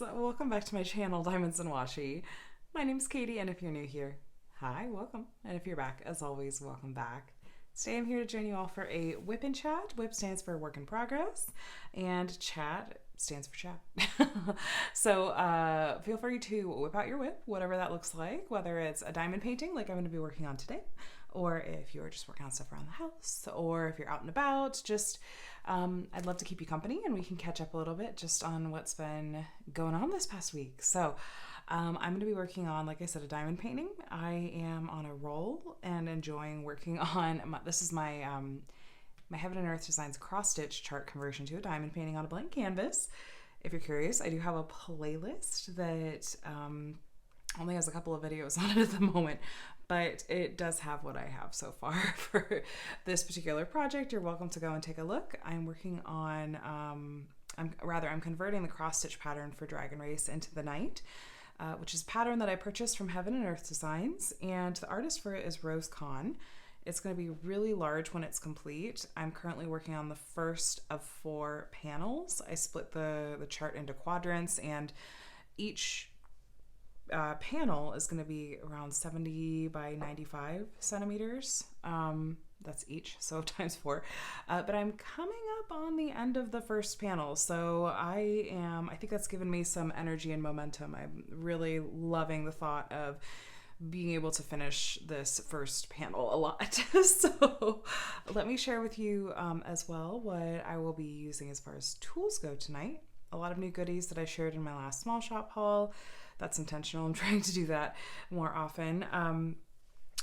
Welcome back to my channel, Diamonds and Washi. My name's Katie, and if you're new here, hi, welcome. And if you're back, as always, welcome back. Today I'm here to join you all for a WIP and Chat. WIP stands for work in progress, and Chat stands for chat. So feel free to whip out your WIP, whatever that looks like, whether it's a diamond painting like I'm going to be working on today, or if you're just working on stuff around the house, or if you're out and about, I'd love to keep you company and we can catch up a little bit just on what's been going on this past week. So I'm going to be working on, like I said, a diamond painting. I am on a roll and enjoying working on, this is my Heaven and Earth Designs cross-stitch chart conversion to a diamond painting on a blank canvas. If you're curious, I do have a playlist that only has a couple of videos on it at the moment, but it does have what I have so far for this particular project. You're welcome to go and take a look. I'm working on, I'm converting the cross-stitch pattern for Dragon Race into the Night, which is a pattern that I purchased from Heaven and Earth Designs, and the artist for it is Rose Kahn. It's going to be really large when it's complete. I'm currently working on the first of 4 panels. I split the chart into quadrants, and each panel is going to be around 70 by 95 centimeters. That's each, so times 4. But I'm coming up on the end of the first panel, so I think that's given me some energy and momentum. I'm really loving the thought of being able to finish this first panel a lot. So let me share with you as well what I will be using as far as tools go tonight. A lot of new goodies that I shared in my last small shop haul. That's intentional. I'm trying to do that more often.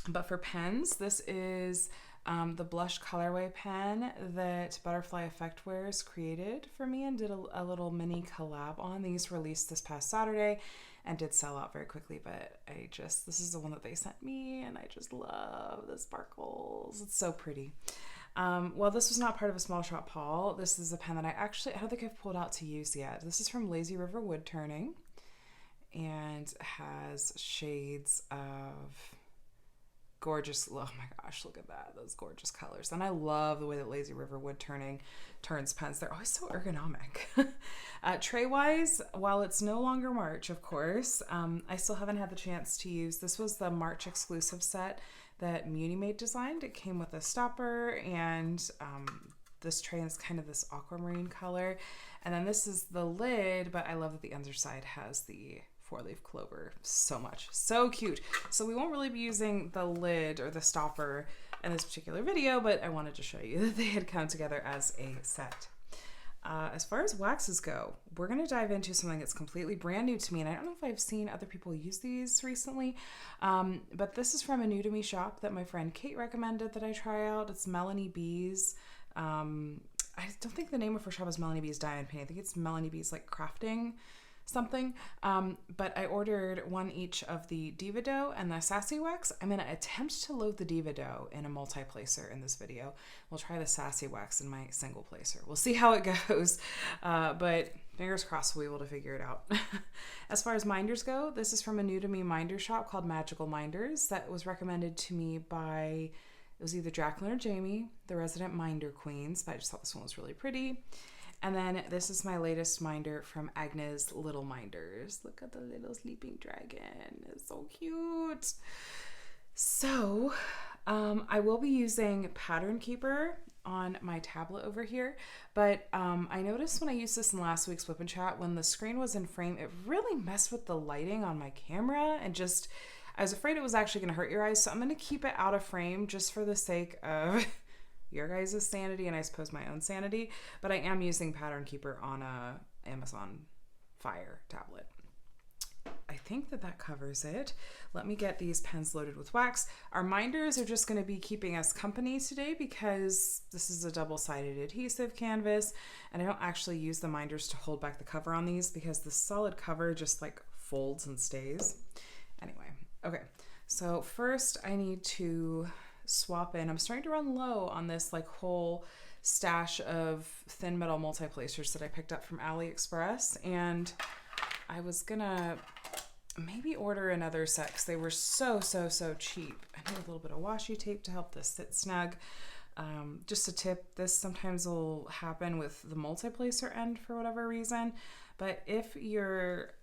But for pens, this is the blush colorway pen that Butterfly Effect Wares created for me and did a little mini collab on. These released this past Saturday and did sell out very quickly, but this is the one that they sent me, and I just love the sparkles. It's so pretty. Well, this was not part of a small shop haul. This is a pen that I don't think I've pulled out to use yet. This is from Lazy River Wood Turning and has shades of gorgeous, oh my gosh, look at that, those gorgeous colors. And I love the way that Lazy River Wood Turning turns pens. They're always so ergonomic. Tray-wise, while it's no longer March, of course, I still haven't had the chance to use, this was the March exclusive set that Munimate designed. It came with a stopper, and this tray is kind of this aquamarine color. And then this is the lid, but I love that the underside has the 4-leaf clover so much. So cute. So we won't really be using the lid or the stopper in this particular video, but I wanted to show you that they had come together as a set. As far as waxes go, we're going to dive into something that's completely brand new to me, and I don't know if I've seen other people use these recently, but this is from a new to me shop that my friend Kate recommended that I try out. It's Melanie B's. I don't think the name of her shop is Melanie B's Diamond Painting. I think it's Melanie B's like crafting something, but I ordered one each of the Diva Dough and the Sassy Wax. I'm going to attempt to load the Diva Dough in a multi-placer in this video. We'll try the Sassy Wax in my single placer. We'll see how it goes, but fingers crossed we'll be able to figure it out. As far as minders go, this is from a new to me minder shop called Magical Minders that was recommended to me by, it was either Jacqueline or Jamie, the resident minder queens, but I just thought this one was really pretty. And then this is my latest minder from Agnes Little Minders. Look at the little sleeping dragon. It's so cute. So I will be using Pattern Keeper on my tablet over here, but I noticed when I used this in last week's WIP and Chat, when the screen was in frame, it really messed with the lighting on my camera, and I was afraid it was actually going to hurt your eyes, so I'm going to keep it out of frame just for the sake of your guys' sanity and I suppose my own sanity, but I am using Pattern Keeper on a Amazon Fire tablet. I think that covers it. Let me get these pens loaded with wax. Our minders are just going to be keeping us company today because this is a double-sided adhesive canvas, and I don't actually use the minders to hold back the cover on these because the solid cover just like folds and stays. Anyway, okay, so first I need to swap in. I'm starting to run low on this like whole stash of thin metal multi-placers that I picked up from AliExpress, and I was gonna maybe order another set because they were so cheap. I need a little bit of washi tape to help this sit snug. Just a tip, this sometimes will happen with the multi-placer end for whatever reason, But if you're,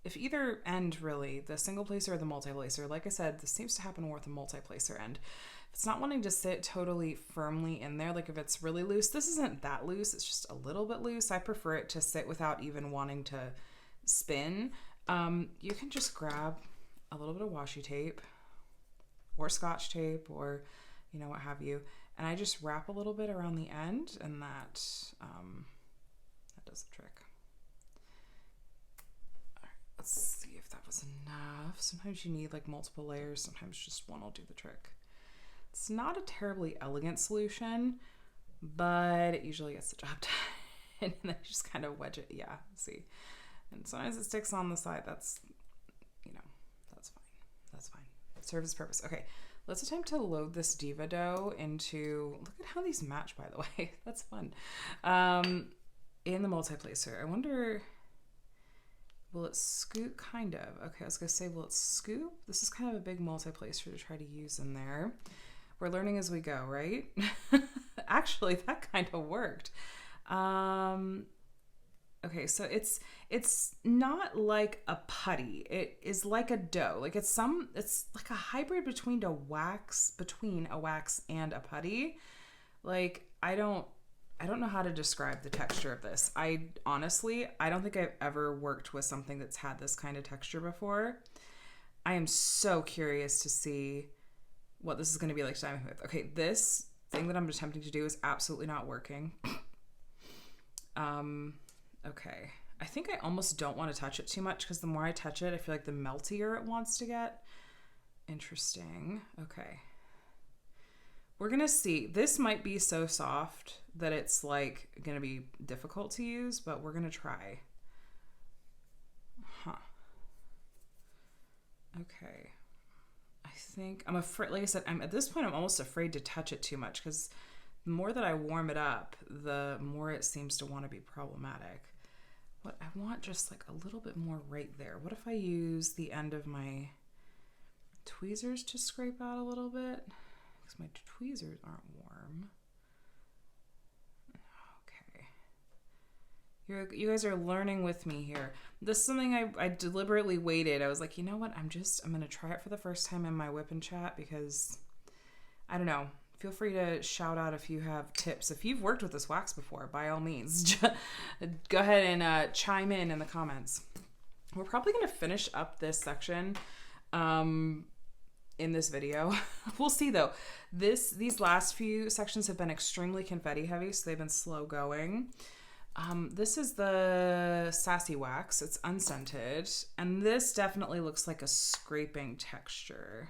if either end really, the single placer or the multi-placer, like I said, this seems to happen more with the multi-placer end. If it's not wanting to sit totally firmly in there, like if it's really loose, this isn't that loose, it's just a little bit loose. I prefer it to sit without even wanting to spin. You can just grab a little bit of washi tape or scotch tape or, you know, what have you. And I just wrap a little bit around the end, and that does the trick. All right, let's see if that was enough. Sometimes you need like multiple layers. Sometimes just one will do the trick. It's not a terribly elegant solution, but it usually gets the job done. And then you just kind of wedge it. Yeah, see. And sometimes it sticks on the side. That's, you know, that's fine. That's fine. It serves its purpose. Okay, let's attempt to load this diva dough into, look at how these match, by the way. That's fun. In the multi-placer. I wonder, will it scoop? Kind of. Okay, I was going to say, will it scoop? This is kind of a big multi-placer to try to use in there. We're learning as we go, right? Actually, that kind of worked. Okay, so it's not like a putty. It is like a dough. Like it's like a hybrid between a wax and a putty. Like I don't know how to describe the texture of this. I honestly don't think I've ever worked with something that's had this kind of texture before. I am so curious to see what this is going to be like to diamond with. Okay, this thing that I'm attempting to do is absolutely not working. Okay. I think I almost don't want to touch it too much because the more I touch it, I feel like the meltier it wants to get. Interesting. Okay. We're going to see. This might be so soft that it's like going to be difficult to use, but we're going to try. Huh. Okay. I think I'm afraid, like I said, at this point, I'm almost afraid to touch it too much because the more that I warm it up, the more it seems to want to be problematic. What I want just like a little bit more right there. What if I use the end of my tweezers to scrape out a little bit? Because my tweezers aren't warm. Okay. You guys are learning with me here. This is something I deliberately waited. I was like, you know what? I'm going to try it for the first time in my WIP and Chat because, I don't know. Feel free to shout out if you have tips. If you've worked with this wax before, by all means, go ahead and chime in the comments. We're probably going to finish up this section in this video. We'll see though. These last few sections have been extremely confetti heavy, so they've been slow going. This is the Sassy Wax. It's unscented, and this definitely looks like a scraping texture.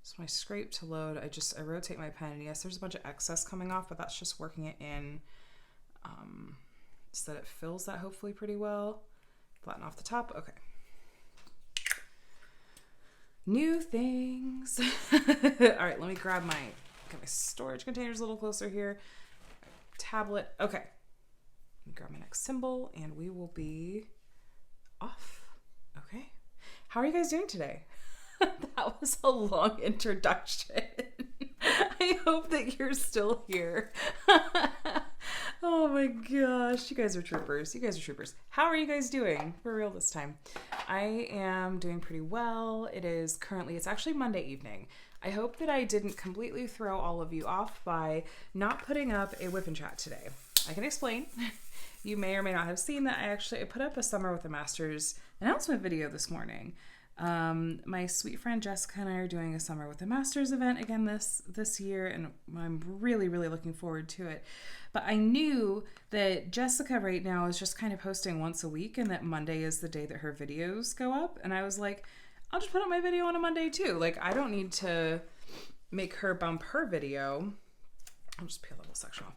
So my scrape to load, I rotate my pen, and yes, there's a bunch of excess coming off, but that's just working it in so that it fills that hopefully pretty well. Flatten off the top. Okay. New things. All right, let me grab my storage containers a little closer here. Tablet. Okay. Let me grab my next symbol, and we will be off. Okay. How are you guys doing today? That was a long introduction. I hope that you're still here. Oh my gosh, you guys are troopers. You guys are troopers. How are you guys doing for real this time? I am doing pretty well. It's actually Monday evening. I hope that I didn't completely throw all of you off by not putting up a WIP and Chat today. I can explain. You may or may not have seen that I put up a Summer with the Masters announcement video this morning. My sweet friend Jessica and I are doing a Summer with the Masters event again this year, and I'm really, really looking forward to it. But I knew that Jessica right now is just kind of posting once a week, and that Monday is the day that her videos go up. And I was like, I'll just put up my video on a Monday too. Like, I don't need to make her bump her video. I'll just peel that little section off.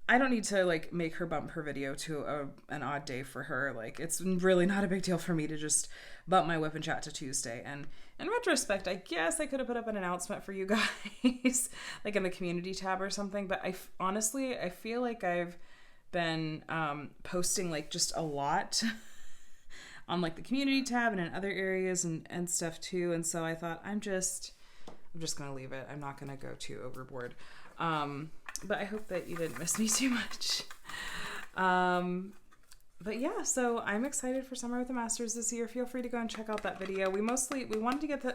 I don't need to like make her bump her video to an odd day for her. Like, it's really not a big deal for me to just bump my WIP and Chat to Tuesday. And in retrospect, I guess I could have put up an announcement for you guys, like in the community tab or something. But honestly, I feel like I've been posting like just a lot on like the community tab and in other areas and stuff too. And so I thought I'm just gonna leave it. I'm not gonna go too overboard. But I hope that you didn't miss me too much. But yeah, so I'm excited for Summer with the Masters this year. Feel free to go and check out that video. We wanted to get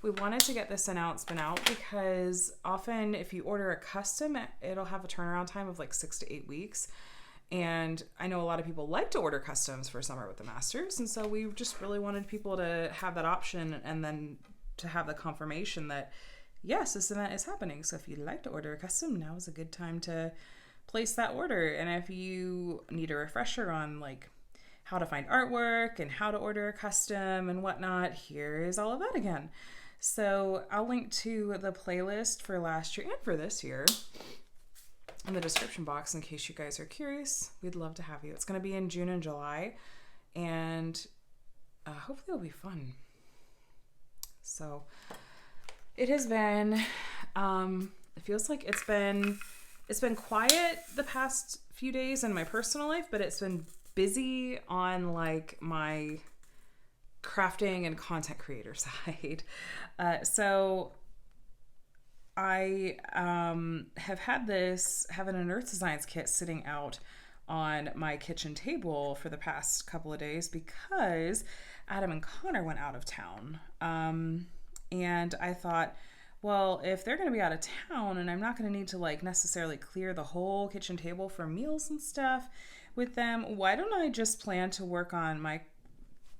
we wanted to get this announcement out because often if you order a custom, it'll have a turnaround time of like 6 to 8 weeks. And I know a lot of people like to order customs for Summer with the Masters. And so we just really wanted people to have that option and then to have the confirmation that, yes, this event is happening. So if you'd like to order a custom, now is a good time to place that order. And if you need a refresher on like how to find artwork and how to order a custom and whatnot, here is all of that again. So I'll link to the playlist for last year and for this year in the description box in case you guys are curious. We'd love to have you. It's going to be in June and July, and hopefully it'll be fun. So it has been, it feels like it's been quiet the past few days in my personal life, but it's been busy on like my crafting and content creator side. So I have had this Heaven and Earth Designs kit sitting out on my kitchen table for the past couple of days because Adam and Connor went out of town. And I thought, well, if they're going to be out of town and I'm not going to need to like necessarily clear the whole kitchen table for meals and stuff with them, why don't I just plan to work on my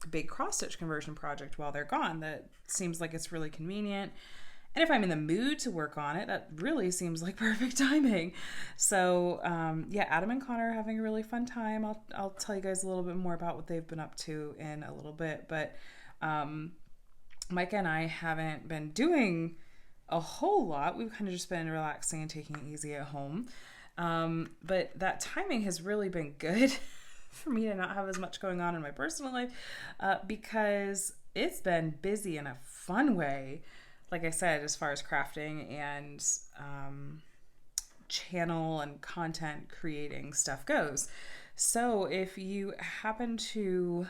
big cross stitch conversion project while they're gone? That seems like it's really convenient. And if I'm in the mood to work on it, that really seems like perfect timing. So yeah, Adam and Connor are having a really fun time. I'll tell you guys a little bit more about what they've been up to in a little bit. But Micah and I haven't been doing a whole lot. We've kind of just been relaxing and taking it easy at home. But that timing has really been good for me to not have as much going on in my personal life because it's been busy in a fun way. Like I said, as far as crafting and channel and content creating stuff goes. So if you happen to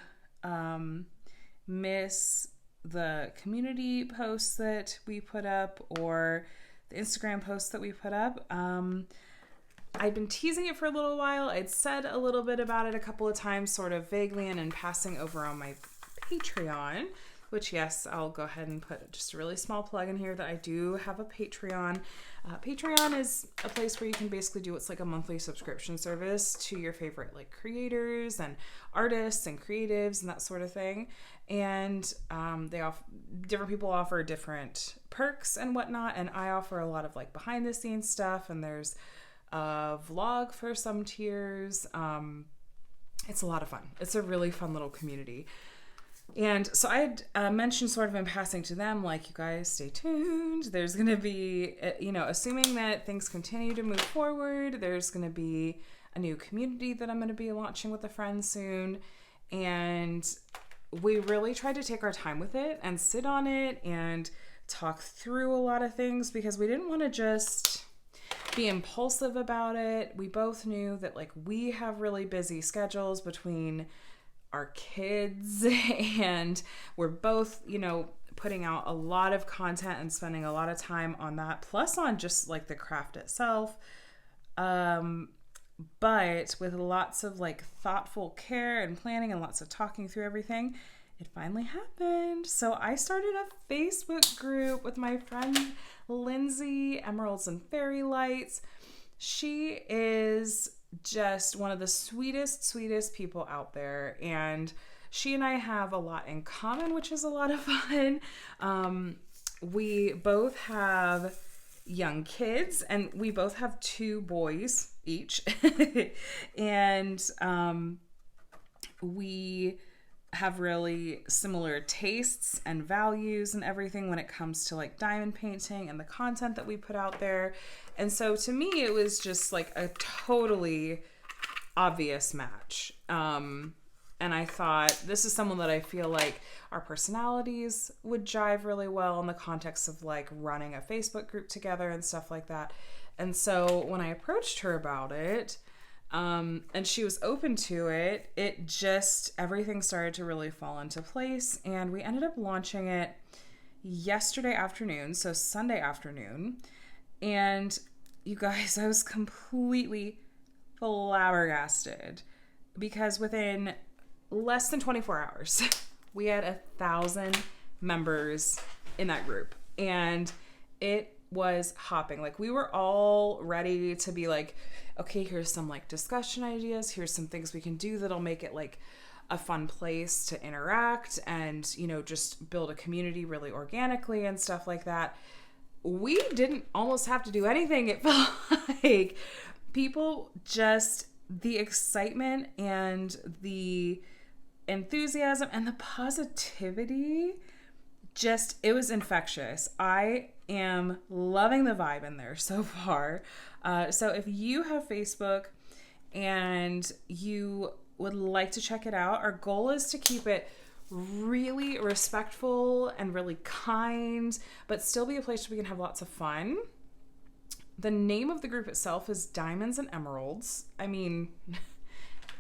miss the community posts that we put up or the Instagram posts that we put up, I've been teasing it for a little while. I'd said a little bit about it a couple of times, sort of vaguely, and in passing over on my Patreon, which, yes, I'll go ahead and put just a really small plug in here that I do have a Patreon. Patreon is a place where you can basically do what's like a monthly subscription service to your favorite like creators and artists and creatives and that sort of thing. And different people offer different perks and whatnot. And I offer a lot of like behind the scenes stuff. And there's a vlog for some tiers. It's a lot of fun. It's a really fun little community. And so I had mentioned sort of in passing to them, like, you guys stay tuned. There's going to be, assuming that things continue to move forward, there's going to be a new community that I'm going to be launching with a friend soon. And we really tried to take our time with it and sit on it and talk through a lot of things because we didn't want to just be impulsive about it. We both knew that like we have really busy schedules between our kids and we're both, putting out a lot of content and spending a lot of time on that, plus on just like the craft itself. But with lots of like thoughtful care and planning and lots of talking through everything, it finally happened. So I started a Facebook group with my friend Lindsay, Emeralds and Fairy Lights. She is just one of the sweetest people out there, and she and I have a lot in common, which is a lot of fun. We both have young kids, and we both have 2 boys each. And we have really similar tastes and values and everything when it comes to like diamond painting and the content that we put out there. And so to me, it was just like a totally obvious match. And I thought, this is someone that I feel like our personalities would jive really well in the context of like running a Facebook group together and stuff like that. And so when I approached her about it, and she was open to it, everything started to really fall into place. And we ended up launching it yesterday afternoon, so Sunday afternoon. And you guys, I was completely flabbergasted because within less than 24 hours, we had 1,000 members in that group. And it was hopping. Like, we were all ready to be like, okay, here's some like discussion ideas. Here's some things we can do that'll make it like a fun place to interact and, you know, just build a community really organically and stuff like that. We didn't almost have to do anything. It felt like people just, the excitement and the enthusiasm and the positivity, just, it was infectious. I am loving the vibe in there so far. So if you have Facebook and you would like to check it out, our goal is to keep it really respectful and really kind, but still be a place where we can have lots of fun. The name of the group itself is Diamonds and Emeralds. I mean,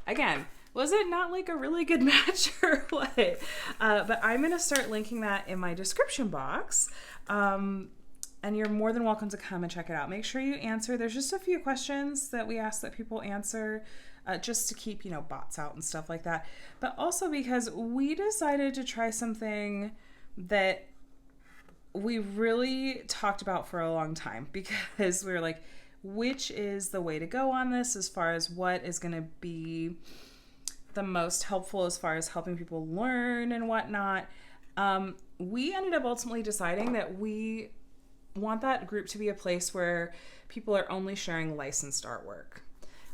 again, was it not like a really good match or what? But I'm going to start linking that in my description box. And you're more than welcome to come and check it out. Make sure you answer. There's just a few questions that we ask that people answer just to keep, you know, bots out and stuff like that. But also because we decided to try something that we really talked about for a long time, because we were like, which is the way to go on this as far as what is going to be the most helpful as far as helping people learn and whatnot. We ended up ultimately deciding that we want that group to be a place where people are only sharing licensed artwork.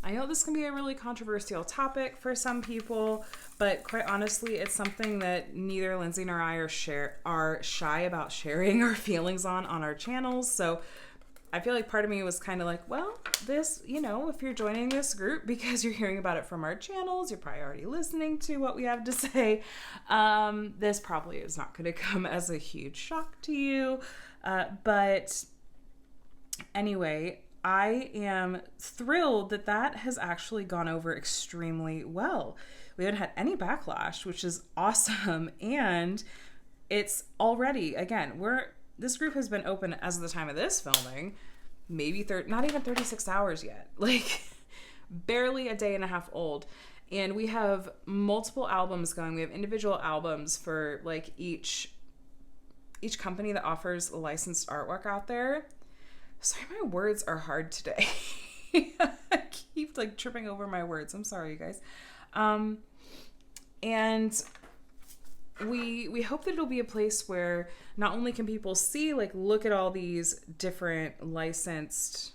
I know this can be a really controversial topic for some people, but quite honestly, it's something that neither Lindsay nor I are shy about sharing our feelings on our channels. So I feel like part of me was kind of like, well, this, you know, if you're joining this group because you're hearing about it from our channels, you're probably already listening to what we have to say. This probably is not going to come as a huge shock to you. But anyway, I am thrilled that that has actually gone over extremely well. We haven't had any backlash, which is awesome. And it's already, again, this group has been open as of the time of this filming, maybe not even 36 hours yet, like barely a day and a half old. And we have multiple albums going. We have individual albums for like each company that offers licensed artwork out there. Sorry, my words are hard today. I keep like tripping over my words. I'm sorry, you guys. And we hope that it'll be a place where not only can people see, like, look at all these different licensed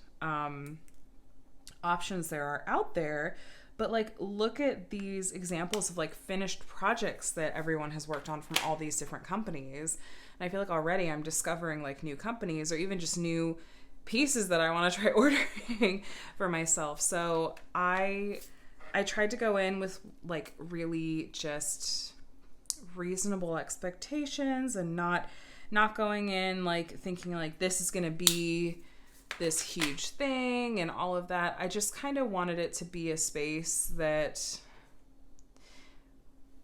options there are out there, but like look at these examples of like finished projects that everyone has worked on from all these different companies. And I feel like already I'm discovering like new companies or even just new pieces that I want to try ordering for myself. So I tried to go in with like really just reasonable expectations and not going in like thinking like this is going to be this huge thing and all of that. I just kind of wanted it to be a space that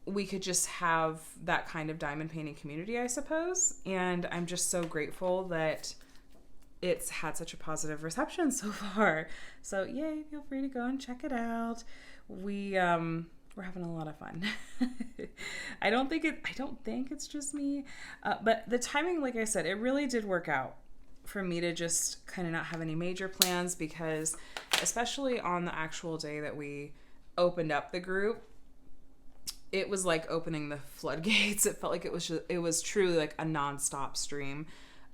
we could just have that kind of diamond painting community, I suppose. And I'm just so grateful that it's had such a positive reception so far. So yay, feel free to go and check it out. We're having a lot of fun. I don't think it's just me. But the timing, like I said, it really did work out for me to just kind of not have any major plans, because especially on the actual day that we opened up the group, it was like opening the floodgates. It felt like it was truly like a nonstop stream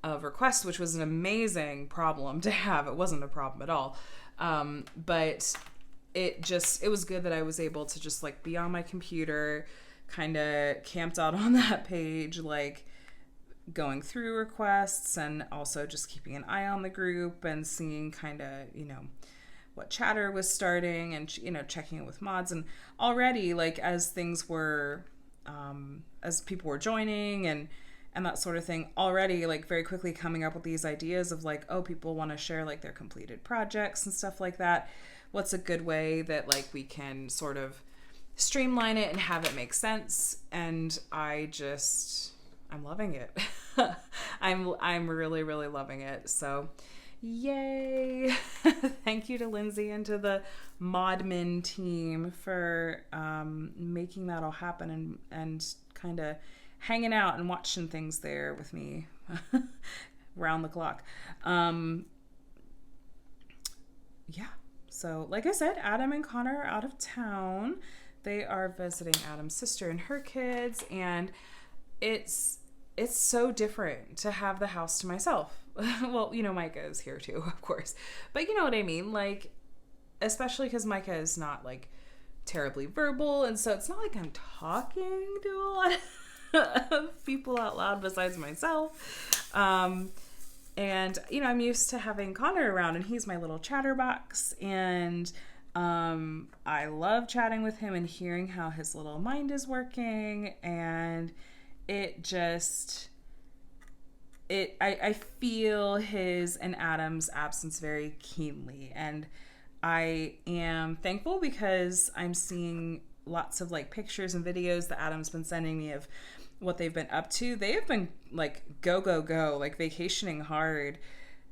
of requests, which was an amazing problem to have. It wasn't a problem at all. But it was good that I was able to just like be on my computer, kind of camped out on that page, like going through requests and also just keeping an eye on the group and seeing kind of, you know, what chatter was starting and, you know, checking it with mods. And already, like, as things were, as people were joining and that sort of thing, already, like, very quickly coming up with these ideas of, like, oh, people want to share, like, their completed projects and stuff like that. What's a good way that, like, we can sort of streamline it and have it make sense? And I'm loving it. I'm really, really loving it. So Yay! Thank you to Lindsay and to the Modmin team for making that all happen and kind of hanging out and watching things there with me round the clock. Yeah. So, like I said, Adam and Connor are out of town. They are visiting Adam's sister and her kids, and it's so different to have the house to myself. Well, Micah is here too, of course. But you know what I mean? Like, especially because Micah is not, like, terribly verbal, and so it's not like I'm talking to a lot of people out loud besides myself. And, I'm used to having Connor around, and he's my little chatterbox, and I love chatting with him and hearing how his little mind is working, and I feel his and Adam's absence very keenly, and I am thankful because I'm seeing lots of, like, pictures and videos that Adam's been sending me of what they've been up to. They have been, like, go, like, vacationing hard.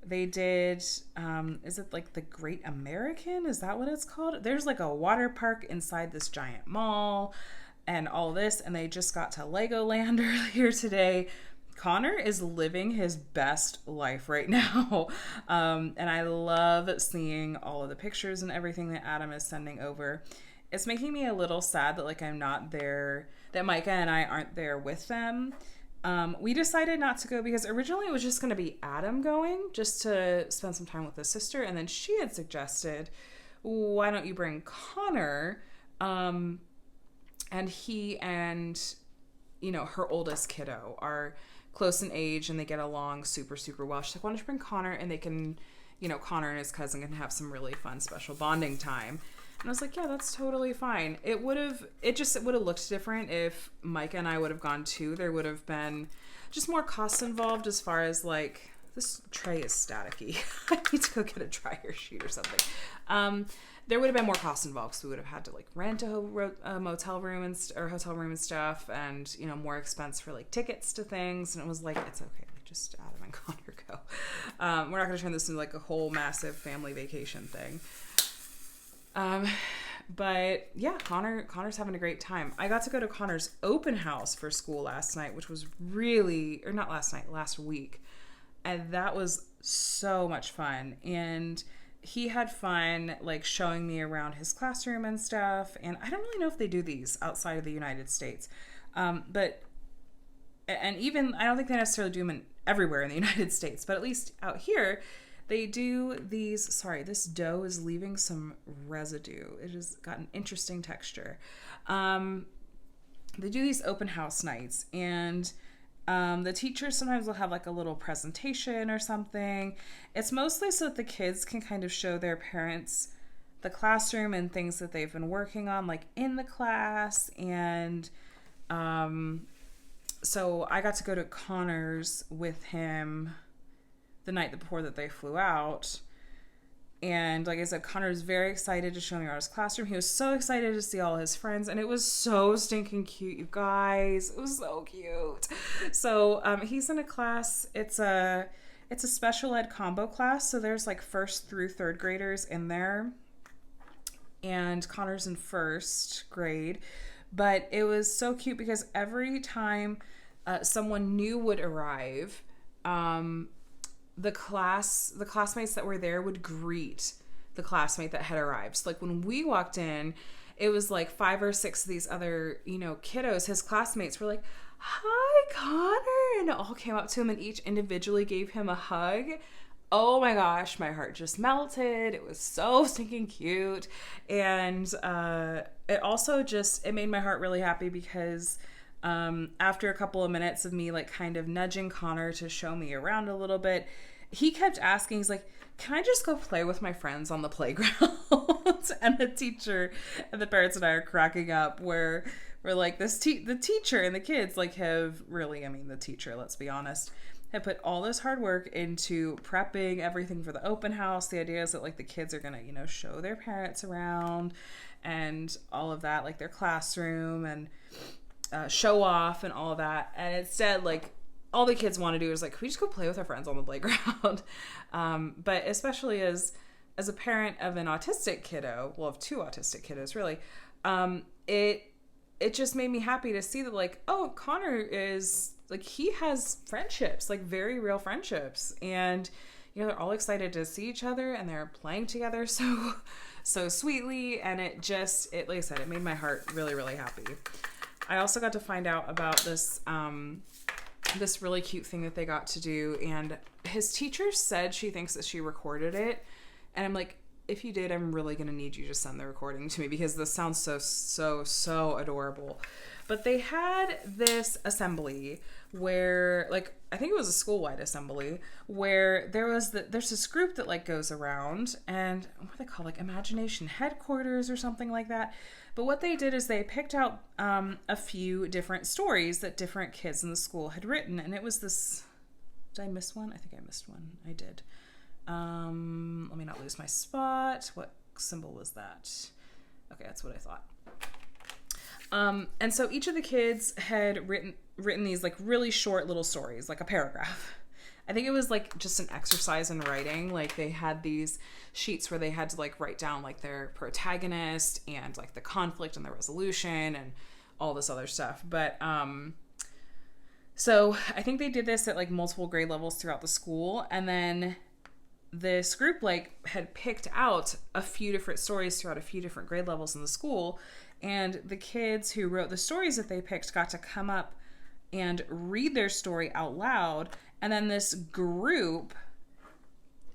They did, is it, like, the Great American? Is that what it's called? There's, like, a water park inside this giant mall and all this, and they just got to Legoland earlier today. Connor is living his best life right now. And I love seeing all of the pictures and everything that Adam is sending over. It's making me a little sad that, like, I'm not there, that Micah and I aren't there with them. We decided not to go because originally it was just going to be Adam going just to spend some time with his sister. And then she had suggested, why don't you bring Connor? And he and, her oldest kiddo are close in age and they get along super, super well. She's like, why don't you bring Connor, and they can, Connor and his cousin can have some really fun special bonding time. And I was like, yeah, that's totally fine. It would have looked different if Micah and I would have gone too. There would have been just more costs involved as far as, like, this tray is staticky. I need to go get a dryer sheet or something. There would have been more costs involved because we would have had to, like, rent a motel room or hotel room and stuff, and, more expense for, like, tickets to things. And it was like, it's okay. Like, just Adam and Connor go. We're not going to turn this into, like, a whole massive family vacation thing. But yeah, Connor's having a great time. I got to go to Connor's open house for school last night, which was last week. And that was so much fun. And he had fun, like, showing me around his classroom and stuff. And I don't really know if they do these outside of the United States. But even, I don't think they necessarily do them everywhere in the United States, but at least out here, they do these. Sorry, this dough is leaving some residue. It has got an interesting texture. They do these open house nights, and the teachers sometimes will have, like, a little presentation or something. It's mostly so that the kids can kind of show their parents the classroom and things that they've been working on, like, in the class. And so I got to go to Connor's with him the night before that they flew out. And like I said, Connor's very excited to show me around his classroom. He was so excited to see all his friends, and it was so stinking cute, you guys. It was so cute. So he's in a class. It's a special ed combo class, so there's, like, 1st through 3rd graders in there, and Connor's in 1st grade. But it was so cute because every time someone new would arrive, the classmates that were there would greet the classmate that had arrived. So, like, when we walked in, it was like 5 or 6 of these other, kiddos. His classmates were like, hi, Connor, and all came up to him and each individually gave him a hug. Oh my gosh, my heart just melted. It was so stinking cute. And it also it made my heart really happy because after a couple of minutes of me, like, kind of nudging Connor to show me around a little bit, he kept asking, he's like, can I just go play with my friends on the playground? And the teacher and the parents and I are cracking up where we're like, the teacher and the kids, like, have really, the teacher, let's be honest, have put all this hard work into prepping everything for the open house. The idea is that, like, the kids are going to, show their parents around and all of that, like, their classroom and show off and all of that. And instead, like, all the kids want to do is like, can we just go play with our friends on the playground? But especially as a parent of an autistic kiddo, well, of two autistic kiddos, really, it just made me happy to see that, like, oh, Connor is, like, he has friendships, like, very real friendships. And, you know, they're all excited to see each other, and they're playing together so sweetly. And it, like I said, it made my heart really, really happy. I also got to find out about this really cute thing that they got to do. And his teacher said she thinks that she recorded it. And I'm like, if you did, I'm really going to need you to send the recording to me, because this sounds so adorable. But they had this assembly where, like, I think it was a school-wide assembly, where there's this group that, like, goes around, and what are they called? Like, Imagination Headquarters or something like that. But what they did is they picked out a few different stories that different kids in the school had written. And it was this... Did I miss one? I think I missed one. I did. Let me not lose my spot. What symbol was that? Okay, that's what I thought. And so each of the kids had written these, like, really short little stories, like a paragraph. I think it was, like, just an exercise in writing. Like, they had these sheets where they had to, like, write down, like, their protagonist and, like, the conflict and the resolution and all this other stuff. But, so I think they did this at, like, multiple grade levels throughout the school. And then this group, like, had picked out a few different stories throughout a few different grade levels in the school. And the kids who wrote the stories that they picked got to come up and read their story out loud. And then this group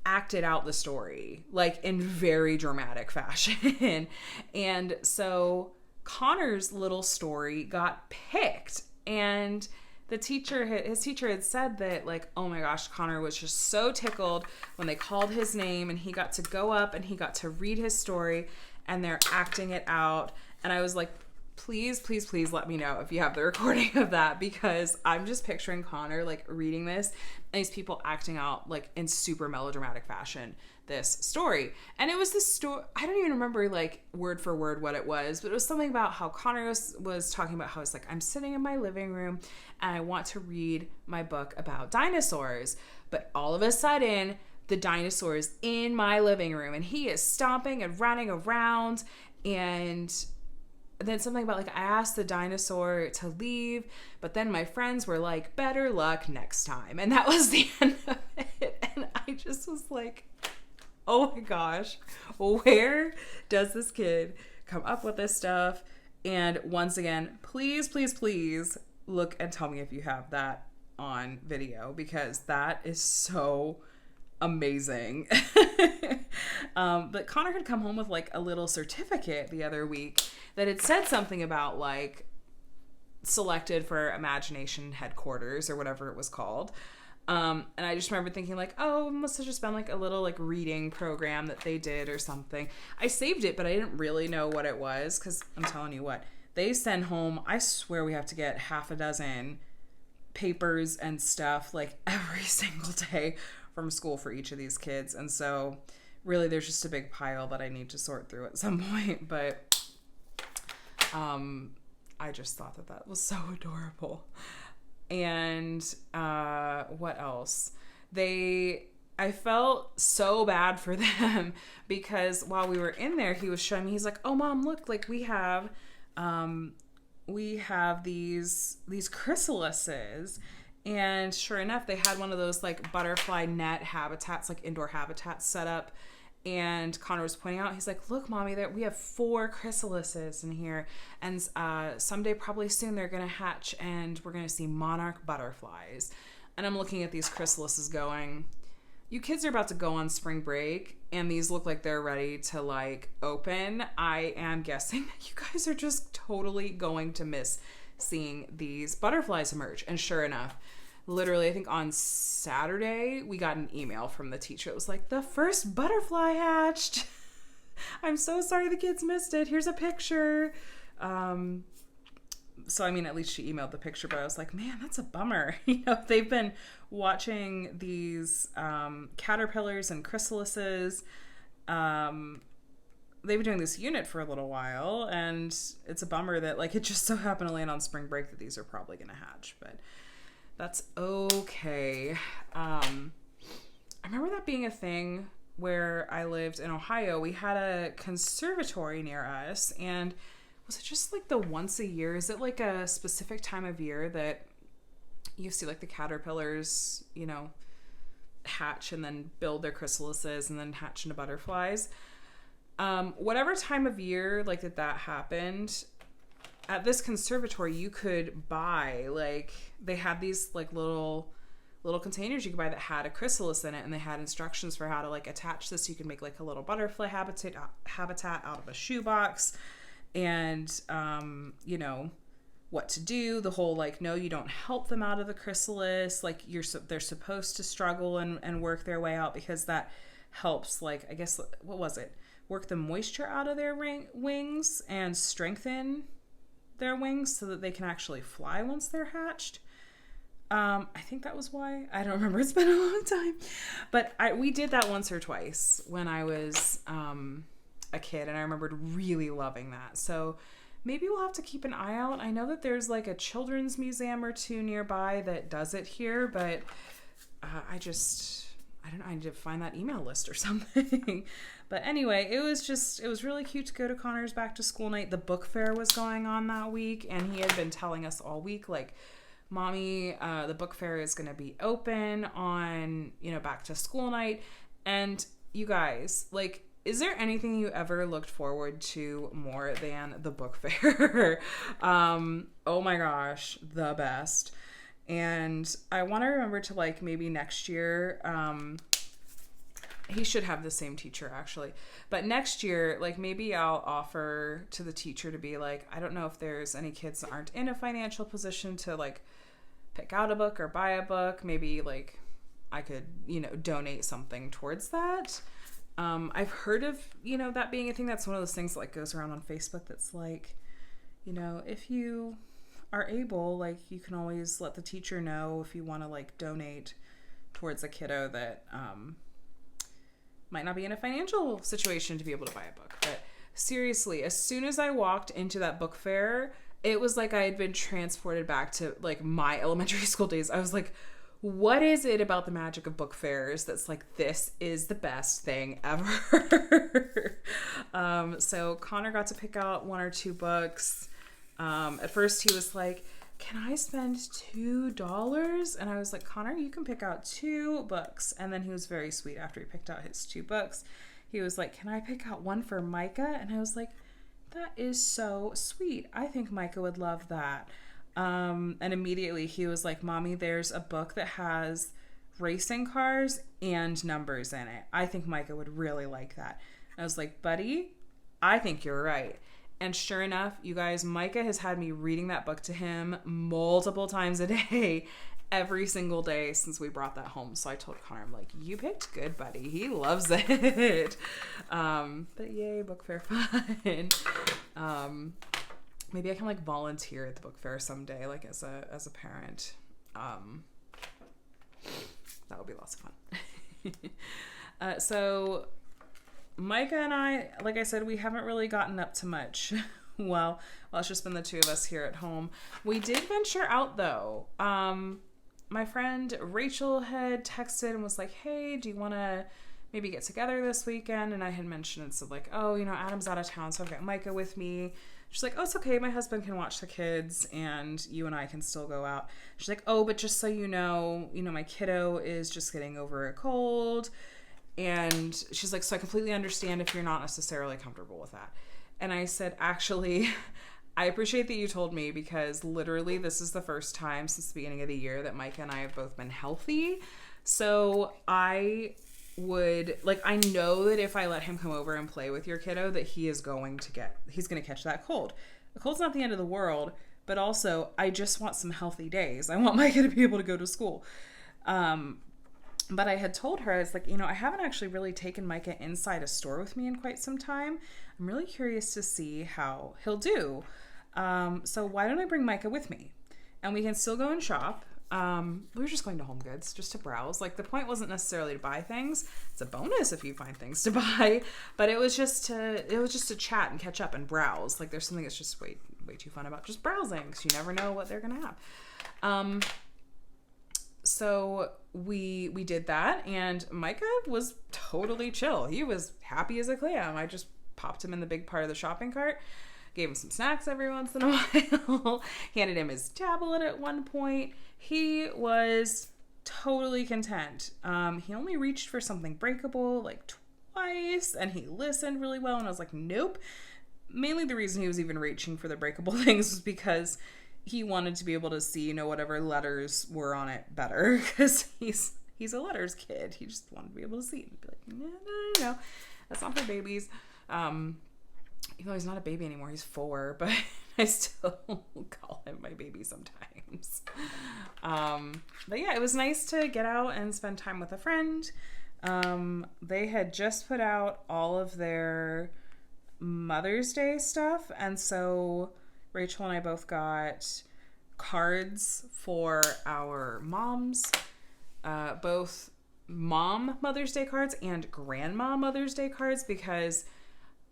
acted out the story, like, in very dramatic fashion. And so Connor's little story got picked. And his teacher had said that, like, oh my gosh, Connor was just so tickled when they called his name and he got to go up and he got to read his story and they're acting it out. And I was like, please let me know if you have the recording of that, because I'm just picturing Connor, like, reading this and these people acting out, like, in super melodramatic fashion, this story. And it was this story, I don't even remember, like, word for word what it was, but it was something about how Connor was talking about how it's like, I'm sitting in my living room and I want to read my book about dinosaurs, but all of a sudden the dinosaur's in my living room and he is stomping and running around. And then something about, like, I asked the dinosaur to leave, but then my friends were like, better luck next time. And that was the end of it. And I just was like, oh my gosh, where does this kid come up with this stuff? And once again, please look and tell me if you have that on video, because that is so amazing. But Connor had come home with, like, a little certificate the other week that had said something about, like, selected for Imagination Headquarters or whatever it was called. And I just remember thinking, like, oh, it must have just been, like, a little, like, reading program that they did or something. I saved it, but I didn't really know what it was, because I'm telling you what, they send home, I swear we have to get half a dozen papers and stuff, like, every single day from school for each of these kids. And so really there's just a big pile that I need to sort through at some point. But I just thought that was so adorable. And what else? I felt so bad for them, because while we were in there, he was showing me, he's like, oh Mom, look, like, we have these chrysalises. And sure enough, they had one of those, like, butterfly net habitats, like indoor habitats set up. And Connor was pointing out, he's like, look, Mommy, we have 4 chrysalises in here. And someday, probably soon, they're going to hatch and we're going to see monarch butterflies. And I'm looking at these chrysalises going, you kids are about to go on spring break and these look like they're ready to, like, open. I am guessing that you guys are just totally going to miss seeing these butterflies emerge. And sure enough, literally, I think on Saturday, we got an email from the teacher. It was like, the first butterfly hatched. I'm so sorry the kids missed it. Here's a picture. So, I mean, at least she emailed the picture, but I was like, man, that's a bummer. You know, they've been watching these caterpillars and chrysalises. They've been doing this unit for a little while, and it's a bummer that, like, it just so happened to land on spring break that these are probably going to hatch. But That's okay. I remember that being a thing where I lived in Ohio. We had a conservatory near us, and was it just like the once a year? Is it like a specific time of year that you see like the caterpillars, you know, hatch and then build their chrysalises and then hatch into butterflies? Whatever time of year like that happened, at this conservatory you could buy, like, they had these like little containers you could buy that had a chrysalis in it, and they had instructions for how to like attach this. You could make like a little butterfly habitat out of a shoebox, and you know what to do. The whole like, no, you don't help them out of the chrysalis, like they're supposed to struggle and work their way out, because that helps, like, I guess, what was it, work the moisture out of their wings and strengthen their wings so that they can actually fly once they're hatched. I think that was why. I don't remember. It's been a long time. But we did that once or twice when I was a kid, and I remembered really loving that. So maybe we'll have to keep an eye out. I know that there's like a children's museum or two nearby that does it here, but I don't know. I need to find that email list or something. But anyway, it was really cute to go to Connor's back to school night. The book fair was going on that week, and he had been telling us all week, like, Mommy, the book fair is going to be open on, you know, back to school night. And you guys, like, is there anything you ever looked forward to more than the book fair? Oh my gosh, the best. And I want to remember to, like, maybe next year, he should have the same teacher actually, but next year, like, maybe I'll offer to the teacher to be like, I don't know if there's any kids that aren't in a financial position to like pick out a book or buy a book. Maybe like I could, you know, donate something towards that. I've heard of, you know, that being a thing. That's one of those things that like goes around on Facebook that's like, you know, if you are able, like, you can always let the teacher know if you want to like donate towards a kiddo that might not be in a financial situation to be able to buy a book. But seriously, as soon as I walked into that book fair, it was like I had been transported back to like my elementary school days. I was like, what is it about the magic of book fairs that's like, this is the best thing ever? So Connor got to pick out one or two books. At first he was like, can I spend $2? And I was like, Connor, you can pick out 2 books. And then he was very sweet after he picked out his 2 books. He was like, can I pick out one for Micah? And I was like, that is so sweet. I think Micah would love that. And immediately he was like, Mommy, there's a book that has racing cars and numbers in it. I think Micah would really like that. I was like, buddy, I think you're right. And sure enough, you guys, Micah has had me reading that book to him multiple times a day, every single day since we brought that home. So I told Connor, I'm like, you picked good, buddy. He loves it. But yay, book fair fun. Maybe I can like volunteer at the book fair someday, like as a parent. That would be lots of fun. So Micah and I, like I said, we haven't really gotten up to much. Well, it's just been the two of us here at home. We did venture out though. My friend Rachel had texted and was like, hey, do you want to maybe get together this weekend? And I had mentioned, so like, oh, you know, Adam's out of town, so I've got Micah with me. She's like, oh, it's okay. My husband can watch the kids and you and I can still go out. She's like, oh, but just so you know, my kiddo is just getting over a cold. And she's like, so I completely understand if you're not necessarily comfortable with that. And I said, actually, I appreciate that you told me, because literally this is the first time since the beginning of the year that Micah and I have both been healthy. So I would, like, I know that if I let him come over and play with your kiddo, that he's going to catch that cold. The cold's not the end of the world, but also I just want some healthy days. I want Micah to be able to go to school. But I had told her, I was like, I haven't actually really taken Micah inside a store with me in quite some time. I'm really curious to see how he'll do. So why don't I bring Micah with me? And we can still go and shop. We were just going to Home Goods just to browse. Like, the point wasn't necessarily to buy things. It's a bonus if you find things to buy. But it was just to chat and catch up and browse. Like, there's something that's just way too fun about just browsing, because you never know what they're going to have. so we did that, and Micah was totally chill. He was happy as a clam. I just popped him in the big part of the shopping cart, gave him some snacks every once in a while, handed him his tablet at one point. He was totally content. He only reached for something breakable like twice, and he listened really well, and I was like, nope. Mainly the reason he was even reaching for the breakable things was because he wanted to be able to see, you know, whatever letters were on it better, because he's a letters kid. He just wanted to be able to see it and be like, no, that's not for babies. Even though he's not a baby anymore, he's 4, but I still call him my baby sometimes. But yeah, it was nice to get out and spend time with a friend. They had just put out all of their Mother's Day stuff, and so Rachel and I both got cards for our moms, both mom Mother's Day cards and grandma Mother's Day cards, because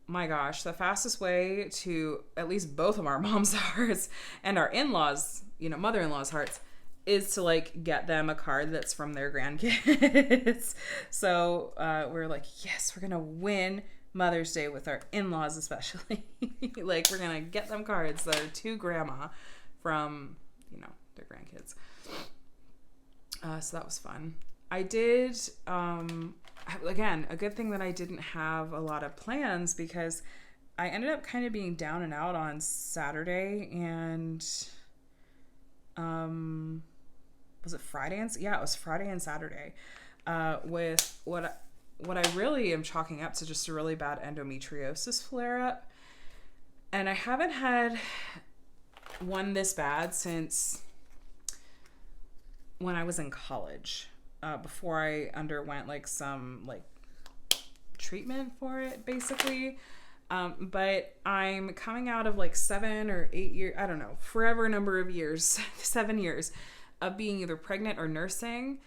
my gosh, the fastest way to at least both of our moms' hearts and our in-laws, you know, mother-in-law's hearts, is to like get them a card that's from their grandkids. So we're like, yes, we're gonna win Mother's Day with our in-laws, especially. Like, we're gonna get them cards that are to grandma from, you know, their grandkids. So that was fun. I did, again, a good thing that I didn't have a lot of plans, because I ended up kind of being down and out on Saturday, and was it Friday? Yeah, it was Friday and Saturday, with what I really am chalking up to just a really bad endometriosis flare-up. And I haven't had one this bad since when I was in college, before I underwent like some like treatment for it, basically. But I'm coming out of like 7 or 8 years, I don't know, forever number of years, 7 years of being either pregnant or nursing,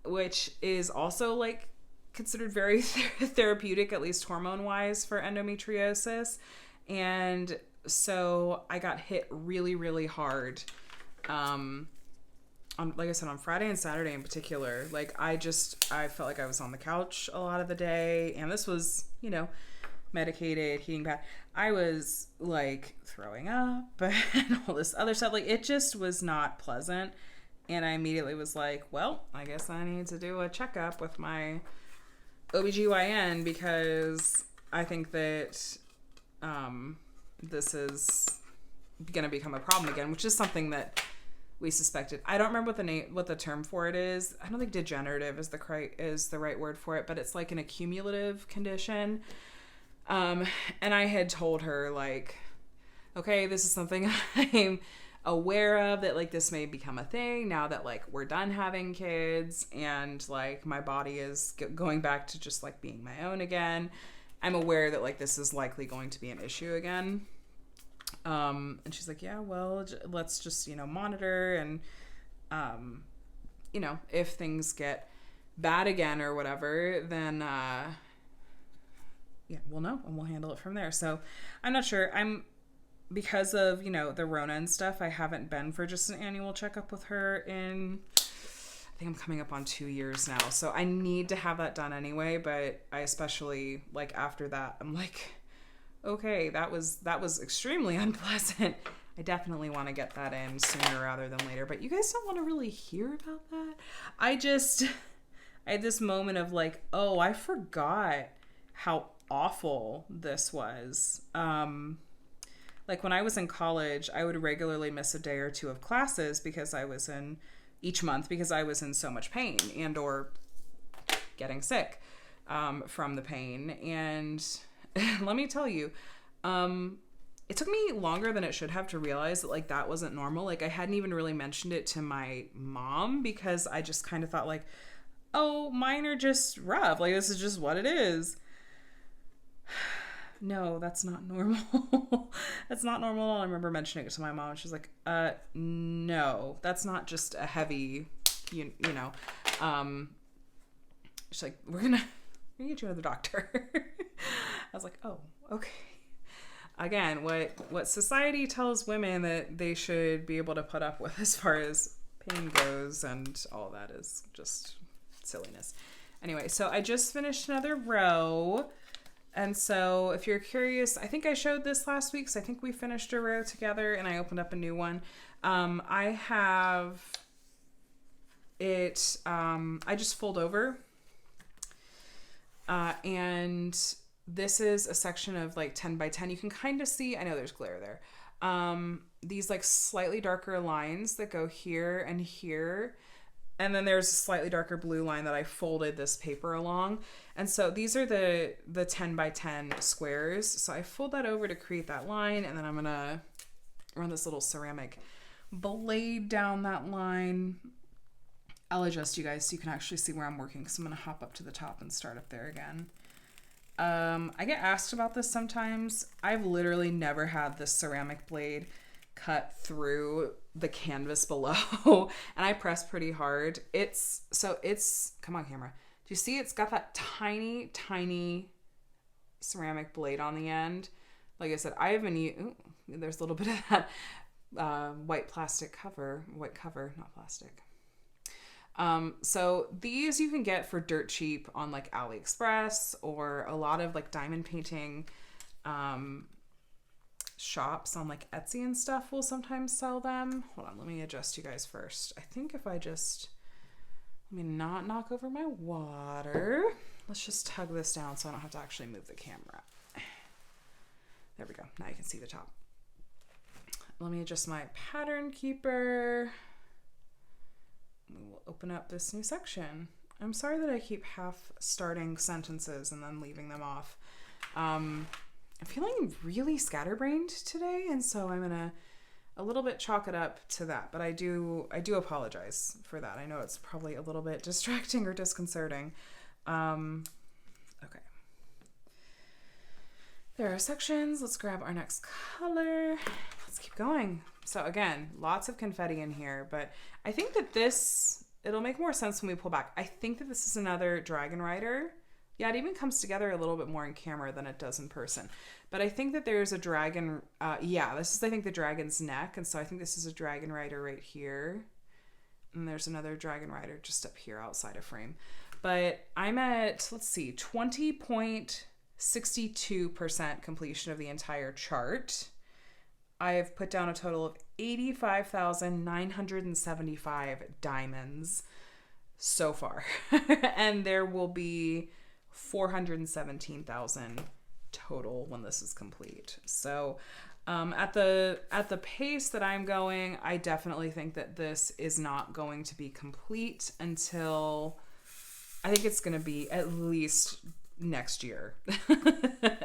which is also like considered very therapeutic, at least hormone-wise, for endometriosis. And so I got hit really, really hard. On, like I said, on Friday and Saturday in particular. Like, I felt like I was on the couch a lot of the day, and this was, you know, medicated, heating pad. I was like throwing up and all this other stuff. Like, it just was not pleasant. And I immediately was like, well, I guess I need to do a checkup with my OBGYN, because I think that this is going to become a problem again, which is something that we suspected. I don't remember what the term for it is. I don't think degenerative is the right word for it, but it's like an accumulative condition. And I had told her, like, okay, this is something I'm aware of, that like this may become a thing now that like we're done having kids, and like my body is going back to just like being my own again. I'm aware that like this is likely going to be an issue again. And she's like, yeah, well, let's just, you know, monitor, and you know, if things get bad again or whatever, then yeah, we'll know, and we'll handle it from there. So I'm not sure. Because of, you know, the Rona and stuff, I haven't been for just an annual checkup with her in, I think I'm coming up on 2 years now. So I need to have that done anyway, but I especially, like, after that, I'm like, okay, that was extremely unpleasant. I definitely want to get that in sooner rather than later, but you guys don't want to really hear about that. I had this moment of like, oh, I forgot how awful this was. Like, when I was in college, I would regularly miss a day or two of classes each month because I was in so much pain and or getting sick from the pain. And let me tell you, it took me longer than it should have to realize that like that wasn't normal. Like, I hadn't even really mentioned it to my mom, because I just kind of thought like, oh, mine are just rough. Like, this is just what it is. No, that's not normal. That's not normal. I remember mentioning it to my mom, and she's like, no, that's not just a heavy, you know, she's like, we're gonna get you another doctor. I was like, oh, okay. Again, what society tells women that they should be able to put up with as far as pain goes, and all that is just silliness. Anyway, so I just finished another row. And so if you're curious, I think I showed this last week, so I think we finished a row together and I opened up a new one. I have it, I just fold over. And this is a section of like 10 by 10. You can kind of see, I know there's glare there. These like slightly darker lines that go here and here. And then there's a slightly darker blue line that I folded this paper along. And so these are the 10 by 10 squares. So I fold that over to create that line, and then I'm gonna run this little ceramic blade down that line. I'll adjust you guys so you can actually see where I'm working, because I'm gonna hop up to the top and start up there again. I get asked about this sometimes. I've literally never had this ceramic blade cut through the canvas below, and I press pretty hard. It's come on camera. Do you see it's got that tiny ceramic blade on the end? Like I said, I haven't used, there's a little bit of that white cover, not plastic. So these you can get for dirt cheap on like AliExpress, or a lot of like diamond painting shops on like Etsy and stuff will sometimes sell them. Hold on, let me adjust you guys first. I think if I just, let me not knock over my water. Let's just tug this down so I don't have to actually move the camera. There we go. Now you can see the top. Let me adjust my pattern keeper. We will open up this new section. I'm sorry that I keep half starting sentences and then leaving them off. I'm feeling really scatterbrained today, and so I'm gonna a little bit chalk it up to that, but I do apologize for that. I know it's probably a little bit distracting or disconcerting. Okay. There are sections. Let's grab our next color. Let's keep going. So again, lots of confetti in here, but I think that it'll make more sense when we pull back. I think that this is another dragon rider. Yeah, it even comes together a little bit more in camera than it does in person. But I think that there's a dragon. This is, I think, the dragon's neck. And so I think this is a dragon rider right here. And there's another dragon rider just up here outside of frame. But I'm at, let's see, 20.62% completion of the entire chart. I've put down a total of 85,975 diamonds so far. And there will be 417,000 total when this is complete. So at the pace that I'm going, I definitely think that this is not going to be complete until, I think it's going to be at least next year.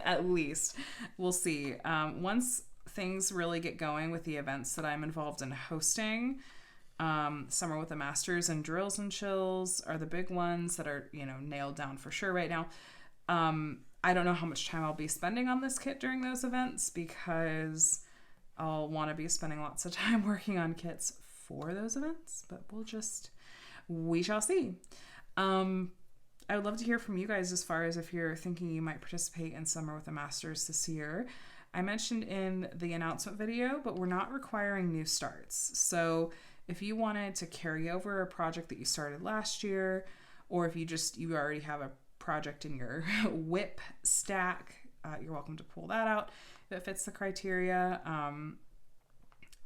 At least. We'll see. Once things really get going with the events that I'm involved in hosting, Summer with the Masters and Drills and Chills are the big ones that are, nailed down for sure right now. I don't know how much time I'll be spending on this kit during those events, because I'll want to be spending lots of time working on kits for those events, but we shall see. I would love to hear from you guys as far as if you're thinking you might participate in Summer with the Masters this year. I mentioned in the announcement video, but we're not requiring new starts. So if you wanted to carry over a project that you started last year, or if you already have a project in your WIP stack, you're welcome to pull that out if it fits the criteria.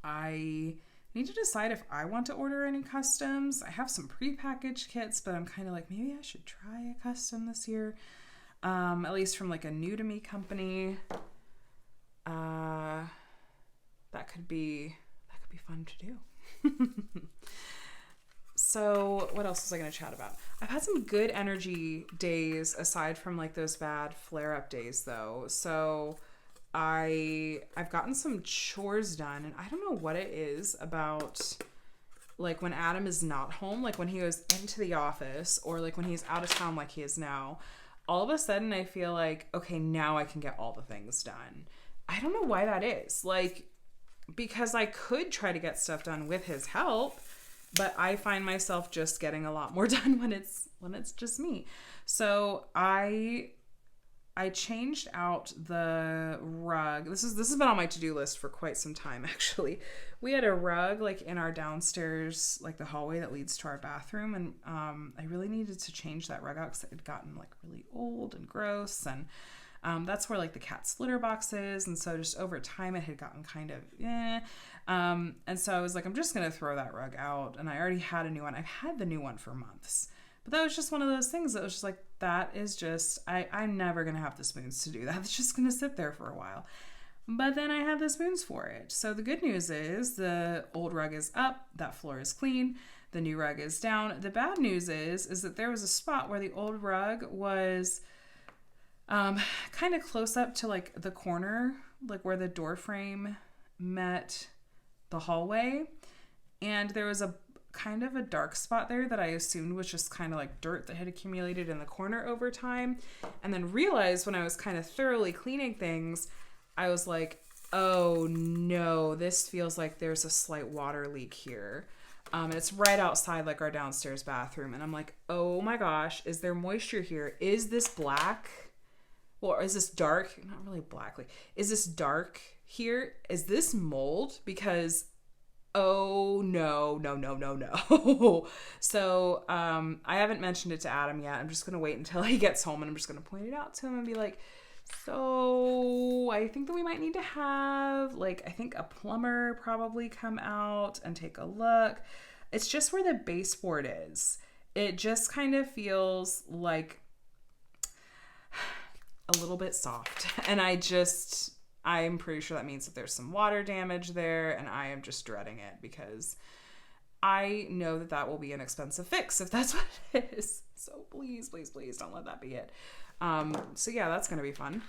I need to decide if I want to order any customs. I have some prepackaged kits, but I'm kind of like, maybe I should try a custom this year, at least from like a new to me company. That could be fun to do. So what else was I going to chat about? I've had some good energy days aside from like those bad flare-up days though. So I've gotten some chores done, and I don't know what it is about like when Adam is not home, like when he goes into the office, or like when he's out of town like he is now, all of a sudden I feel like, okay, now I can get all the things done. I don't know why that is. Like, because I could try to get stuff done with his help, but I find myself just getting a lot more done when it's just me. So I I changed out the rug. This has been on my to-do list for quite some time, actually. We had a rug like in our downstairs, like the hallway that leads to our bathroom, and I really needed to change that rug out because it had gotten like really old and gross, and that's where like the cat's litter box is, and so just over time it had gotten kind of and so I was like, I'm just gonna throw that rug out, and I already had a new one. I've had the new one for months. But that was just one of those things that was just like, that is just, I'm never going to have the spoons to do that. It's just going to sit there for a while. But then I have the spoons for it. So the good news is the old rug is up, that floor is clean, the new rug is down. The bad news is that there was a spot where the old rug was kind of close up to like the corner, like where the door frame met the hallway. And there was a kind of a dark spot there that I assumed was just kind of like dirt that had accumulated in the corner over time, and then realized when I was kind of thoroughly cleaning things, I was like, oh no, this feels like there's a slight water leak here. And it's right outside like our downstairs bathroom, and I'm like, oh my gosh, is there moisture here? Is this black? Or is this dark? Not really black. Like, is this dark here? Is this mold? Because oh, no. So, I haven't mentioned it to Adam yet. I'm just going to wait until he gets home, and I'm just going to point it out to him and be like, so I think that we might need to have, like, I think a plumber probably come out and take a look. It's just where the baseboard is. It just kind of feels like a little bit soft. And I'm pretty sure that means that there's some water damage there, and I am just dreading it because I know that will be an expensive fix if that's what it is. So please don't let that be it. So yeah, that's going to be fun.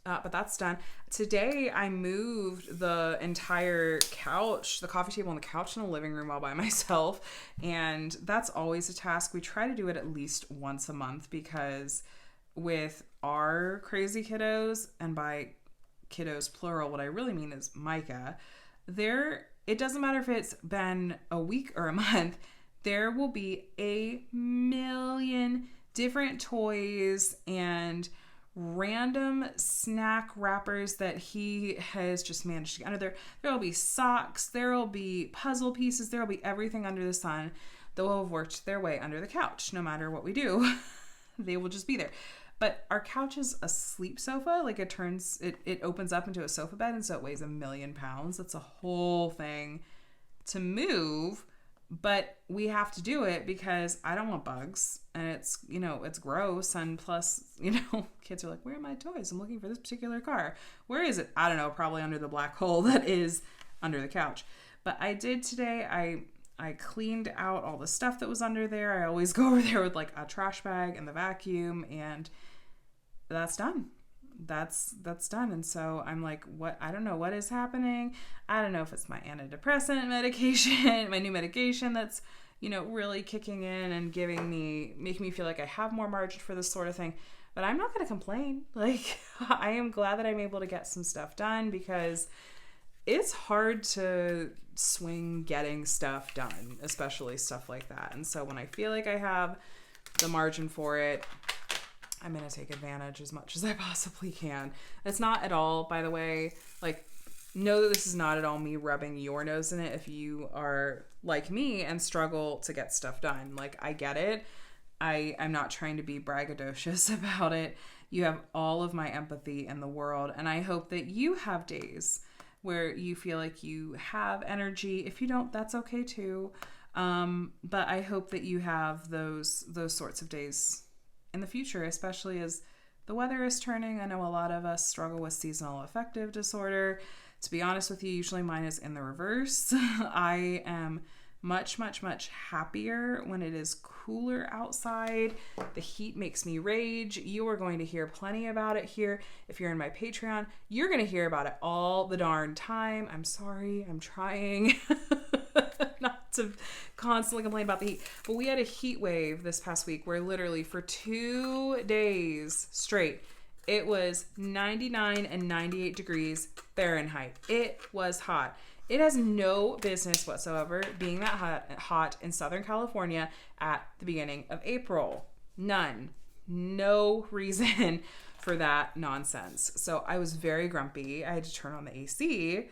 But that's done. Today I moved the entire couch, the coffee table and the couch in the living room all by myself. And that's always a task. We try to do it at least once a month because with our crazy kiddos, and by kiddos plural, what I really mean is Micah, it doesn't matter if it's been a week or a month, there will be a million different toys and random snack wrappers that he has just managed to get under there. There will be socks, there will be puzzle pieces, there will be everything under the sun that will have worked their way under the couch. No matter what we do, they will just be there. But our couch is a sleep sofa. Like it opens up into a sofa bed, and so it weighs 1,000,000 pounds. That's a whole thing to move, but we have to do it because I don't want bugs, and it's gross, and plus, kids are like, where are my toys? I'm looking for this particular car. Where is it? I don't know, probably under the black hole that is under the couch. But I did today, I cleaned out all the stuff that was under there. I always go over there with like a trash bag and the vacuum, and that's done. That's done. And so I'm like, I don't know what is happening. I don't know if it's my antidepressant medication, my new medication that's, really kicking in and making me feel like I have more margin for this sort of thing. But I'm not going to complain. Like, I am glad that I'm able to get some stuff done because it's hard to swing getting stuff done, especially stuff like that. And so when I feel like I have the margin for it, I'm going to take advantage as much as I possibly can. It's not at all, by the way, like, know that this is not at all me rubbing your nose in it if you are like me and struggle to get stuff done. Like, I get it. I'm not trying to be braggadocious about it. You have all of my empathy in the world, and I hope that you have days where you feel like you have energy. If you don't, that's okay too. But I hope that you have those sorts of days in the future, especially as the weather is turning. I know a lot of us struggle with seasonal affective disorder. To be honest with you, usually mine is in the reverse. I am much, much, much happier when it is cooler outside. The heat makes me rage. You are going to hear plenty about it here. If you're in my Patreon, you're going to hear about it all the darn time. I'm sorry. I'm trying not to constantly complain about the heat. But we had a heat wave this past week where literally for 2 days straight, it was 99 and 98 degrees Fahrenheit. It was hot. It has no business whatsoever being that hot in Southern California at the beginning of April. None. No reason for that nonsense. So I was very grumpy. I had to turn on the AC.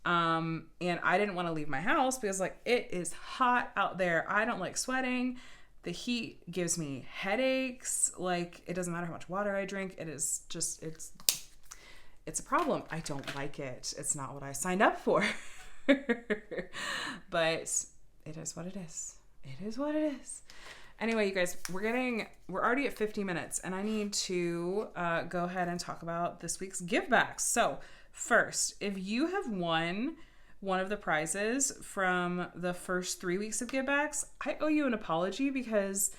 And I didn't want to leave my house because like it is hot out there. I don't like sweating. The heat gives me headaches. Like it doesn't matter how much water I drink. It is just, it's a problem. I don't like it. It's not what I signed up for. But it is what it is. It is what it is. Anyway, you guys, we're already at 50 minutes and I need to go ahead and talk about this week's give backs. So first, if you have won one of the prizes from the first 3 weeks of give backs, I owe you an apology because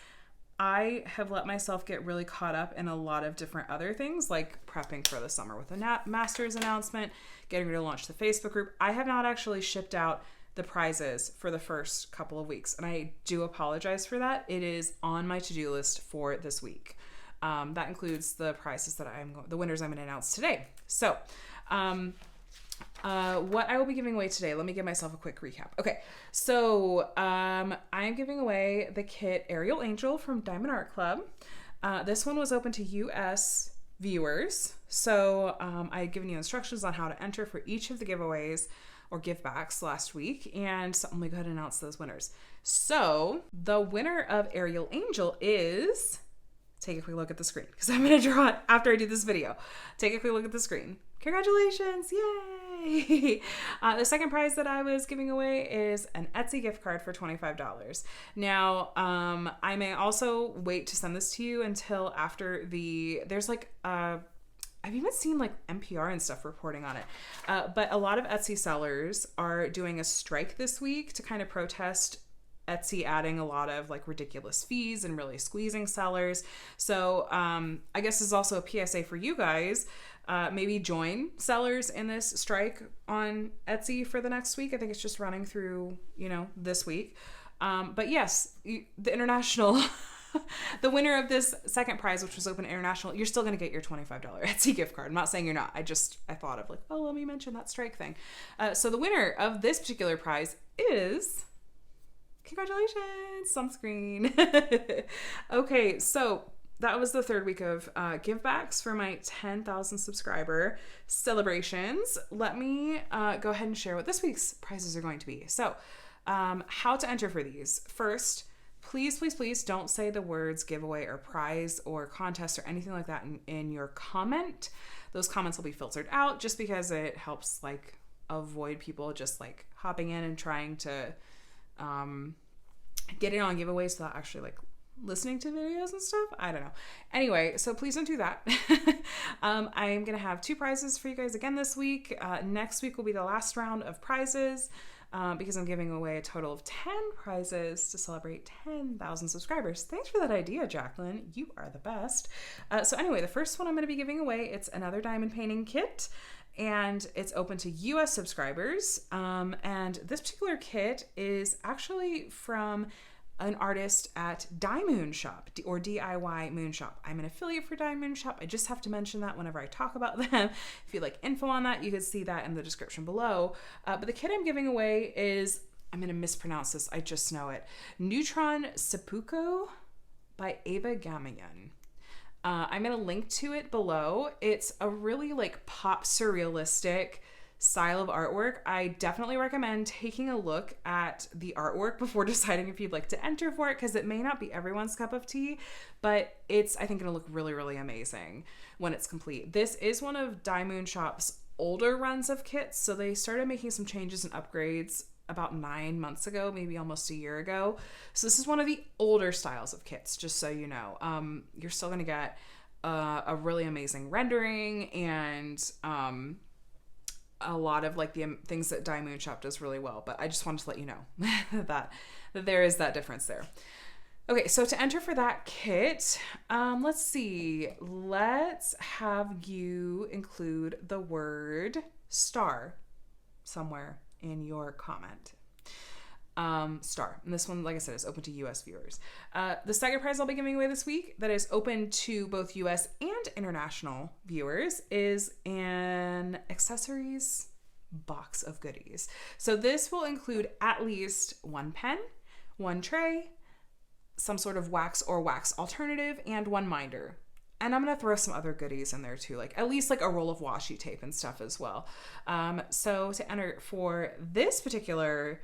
I have let myself get really caught up in a lot of different other things, like prepping for the summer with a master's announcement, getting ready to launch the Facebook group. I have not actually shipped out the prizes for the first couple of weeks, and I do apologize for that. It is on my to-do list for this week. That includes the prizes that the winners I'm going to announce today. So, what I will be giving away today, let me give myself a quick recap. Okay, so I am giving away the kit Aerial Angel from Diamond Art Club. This one was open to US viewers. So I had given you instructions on how to enter for each of the giveaways or give backs last week, and so let me go ahead and announce those winners. So the winner of Aerial Angel is, take a quick look at the screen because I'm going to draw it after I do this video. Take a quick look at the screen. Congratulations, yay! The second prize that I was giving away is an Etsy gift card for $25. Now, I may also wait to send this to you until after there's like, I've even seen like NPR and stuff reporting on it. But a lot of Etsy sellers are doing a strike this week to kind of protest Etsy adding a lot of like ridiculous fees and really squeezing sellers. So I guess this is also a PSA for you guys. Maybe join sellers in this strike on Etsy for the next week. I think it's just running through, this week. But yes, the international... The winner of this second prize, which was open international, you're still going to get your $25 Etsy gift card. I'm not saying you're not. I thought of like, oh, let me mention that strike thing. So the winner of this particular prize is, congratulations, sunscreen. Okay, so that was the third week of give backs for my 10,000 subscriber celebrations. Let me go ahead and share what this week's prizes are going to be. So how to enter for these. First, please, please, please don't say the words giveaway or prize or contest or anything like that in your comment. Those comments will be filtered out just because it helps like avoid people just like hopping in and trying to get in on giveaways without actually like listening to videos and stuff. I don't know. Anyway, so please don't do that. I'm going to have 2 prizes for you guys again this week. Next week will be the last round of prizes. Because I'm giving away a total of 10 prizes to celebrate 10,000 subscribers. Thanks for that idea, Jacqueline. You are the best. So anyway, the first one I'm going to be giving away, it's another diamond painting kit, and it's open to US subscribers. And this particular kit is actually from an artist at Dye Moon Shop or DIY Moon Shop. I'm an affiliate for Dye Moon Shop. I just have to mention that whenever I talk about them. If you'd like info on that, you can see that in the description below. But the kit I'm giving away is, I'm going to mispronounce this, I just know it, Neutron Seppuku by Ava Gamayan. I'm going to link to it below. It's a really like pop surrealistic style of artwork. I definitely recommend taking a look at the artwork before deciding if you'd like to enter for it, because it may not be everyone's cup of tea, but it's, I think, going to look really, really amazing when it's complete. This is one of Dye Moon Shop's older runs of kits, so they started making some changes and upgrades about 9 months ago, maybe almost a year ago. So this is one of the older styles of kits, just so you know. You're still going to get a really amazing rendering and a lot of like the things that Dye Moon Shop does really well, but I just wanted to let you know that there is that difference there. Okay, so to enter for that kit, let's see. Let's have you include the word star somewhere in your comment. Star. And this one, like I said, is open to US viewers. The second prize I'll be giving away this week that is open to both US and international viewers is an accessories box of goodies. So this will include at least 1 pen, 1 tray, some sort of wax or wax alternative, and 1 minder. And I'm going to throw some other goodies in there too, like at least like a roll of washi tape and stuff as well. So to enter for this particular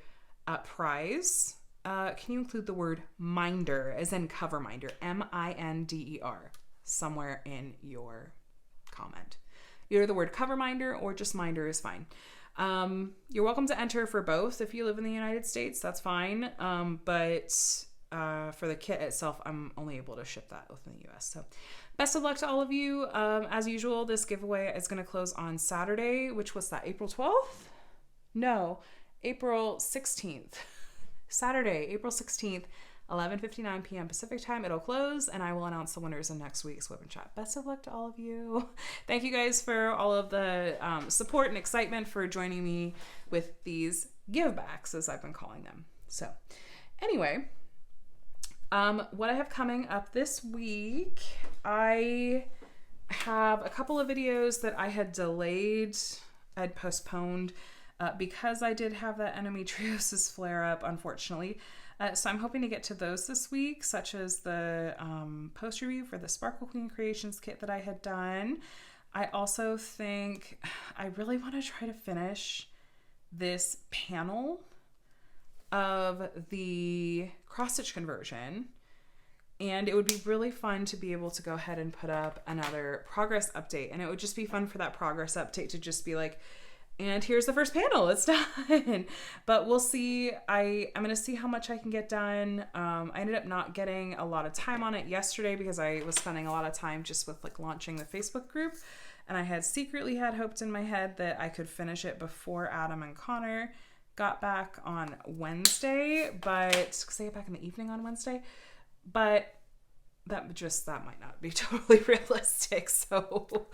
prize, can you include the word minder, as in cover minder, M-I-N-D-E-R, somewhere in your comment? Either the word cover minder or just minder is fine. You're welcome to enter for both. If you live in the United States, that's fine. But for the kit itself, I'm only able to ship that within the US. So best of luck to all of you. As usual, this giveaway is going to close on Saturday, which was that April 12th? No, April 16th. Saturday, April 16th, 11:59 p.m. Pacific time. It'll close, and I will announce the winners in next week's WIP and Chat. Best of luck to all of you. Thank you guys for all of the support and excitement for joining me with these givebacks, as I've been calling them. So anyway, what I have coming up this week, I have a couple of videos that I had delayed, I'd postponed, because I did have that endometriosis flare up, unfortunately. So I'm hoping to get to those this week, such as the post review for the Sparkle Queen Creations kit that I had done. I also think I really want to try to finish this panel of the cross stitch conversion. And it would be really fun to be able to go ahead and put up another progress update. And it would just be fun for that progress update to just be like, and here's the first panel, it's done. But we'll see. I'm going to see how much I can get done. I ended up not getting a lot of time on it yesterday because I was spending a lot of time just with like launching the Facebook group. And I had secretly had hoped in my head that I could finish it before Adam and Connor got back on Wednesday, but because they get back in the evening on Wednesday, but that might not be totally realistic. So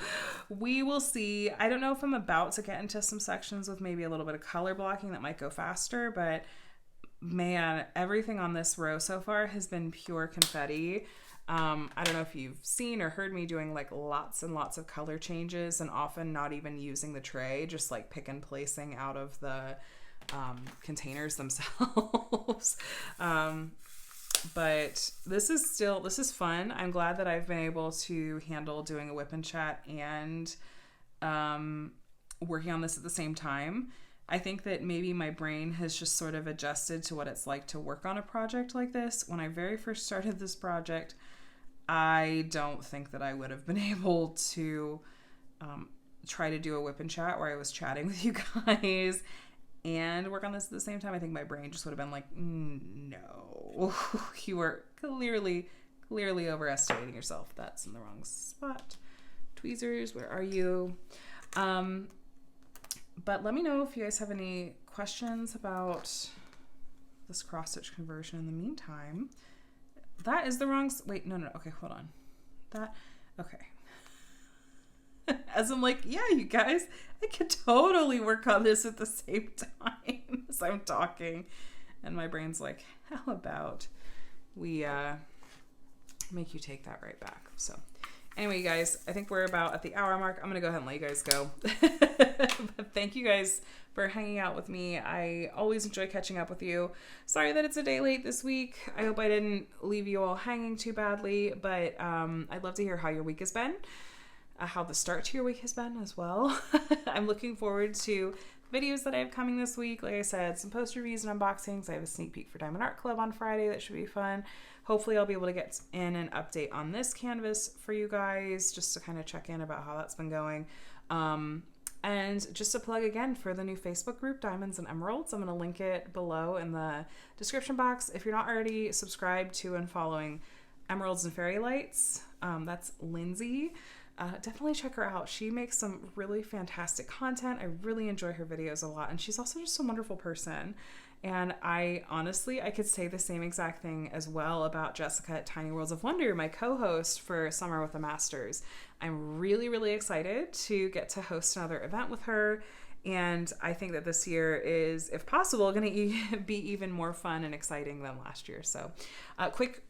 we will see. I don't know if I'm about to get into some sections with maybe a little bit of color blocking that might go faster, but man, everything on this row so far has been pure confetti. I don't know if you've seen or heard me doing like lots and lots of color changes, and often not even using the tray, just like pick and placing out of the containers themselves. But this is fun. I'm glad that I've been able to handle doing a WIP and Chat and working on this at the same time. I think that maybe my brain has just sort of adjusted to what it's like to work on a project like this. When I very first started this project, I don't think that I would have been able to try to do a WIP and Chat where I was chatting with you guys and work on this at the same time. I think my brain just would have been like, no, you were clearly overestimating yourself. That's in the wrong spot. Tweezers, where are you? But let me know if you guys have any questions about this cross stitch conversion in the meantime. That is the wrong, wait, no, okay, hold on. Okay. As I'm like, yeah, you guys, I could totally work on this at the same time as I'm talking. And my brain's like, how about we make you take that right back? So anyway, you guys, I think we're about at the hour mark. I'm going to go ahead and let you guys go. But thank you guys for hanging out with me. I always enjoy catching up with you. Sorry that it's a day late this week. I hope I didn't leave you all hanging too badly, but I'd love to hear how your week has been. How the start to your week has been as well. I'm looking forward to videos that I have coming this week. Like I said, some post reviews and unboxings. I have a sneak peek for Diamond Art Club on Friday. That should be fun. Hopefully I'll be able to get in an update on this canvas for you guys, just to kind of check in about how that's been going. And just to plug again for the new Facebook group, Diamonds and Emeralds. I'm going to link it below in the description box. If you're not already subscribed to and following Emeralds and Fairy Lights, that's Lindsay. Definitely check her out. She makes some really fantastic content. I really enjoy her videos a lot. And she's also just a wonderful person. And I could say the same exact thing as well about Jessica at Tiny Worlds of Wonder, my co-host for Summer with the Masters. I'm really, really excited to get to host another event with her. And I think that this year is, if possible, going to be even more fun and exciting than last year. So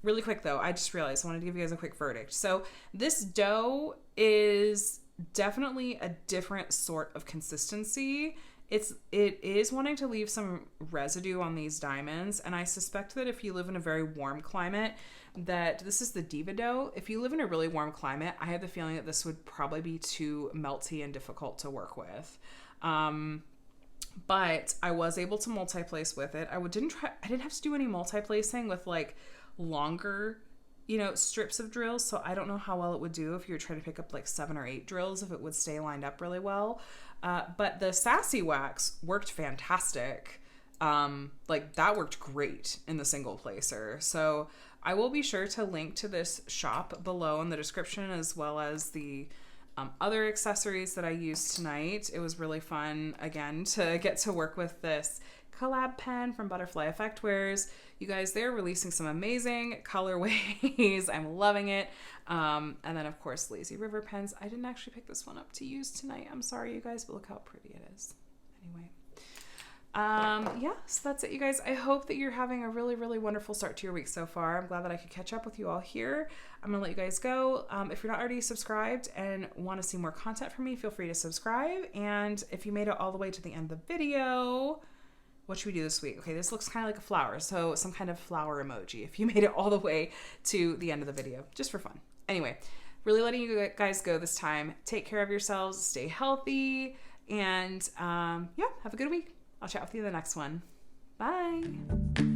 really quick though, I just realized I wanted to give you guys a quick verdict. So this dough is definitely a different sort of consistency it is wanting to leave some residue on these diamonds, and I suspect that if you live in a very warm climate, that this is the Diva dough. If you live in a really warm climate, I have the feeling that this would probably be too melty and difficult to work with. But I was able to multi-place with it. I didn't have to do any multi-placing with like longer, strips of drills. So I don't know how well it would do if you were trying to pick up like 7 or 8 drills, if it would stay lined up really well. But the Sassy Wax worked fantastic. Like that worked great in the single placer. So I will be sure to link to this shop below in the description, as well as the other accessories that I used tonight. It was really fun, again, to get to work with this collab pen from Butterfly Effect Wares. You guys, they're releasing some amazing colorways. I'm loving it. And then, of course, Lazy River pens. I didn't actually pick this one up to use tonight. I'm sorry, you guys, but look how pretty it is. Anyway. Yeah, so that's it, you guys. I hope that you're having a really, really wonderful start to your week so far. I'm glad that I could catch up with you all here. I'm gonna let you guys go. If you're not already subscribed and want to see more content from me, feel free to subscribe. And if you made it all the way to the end of the video, what should we do this week? Okay, this looks kind of like a flower, so some kind of flower emoji if you made it all the way to the end of the video, just for fun. Anyway, really letting you guys go this time. Take care of yourselves, stay healthy, and yeah, have a good week. I'll chat with you in the next one. Bye.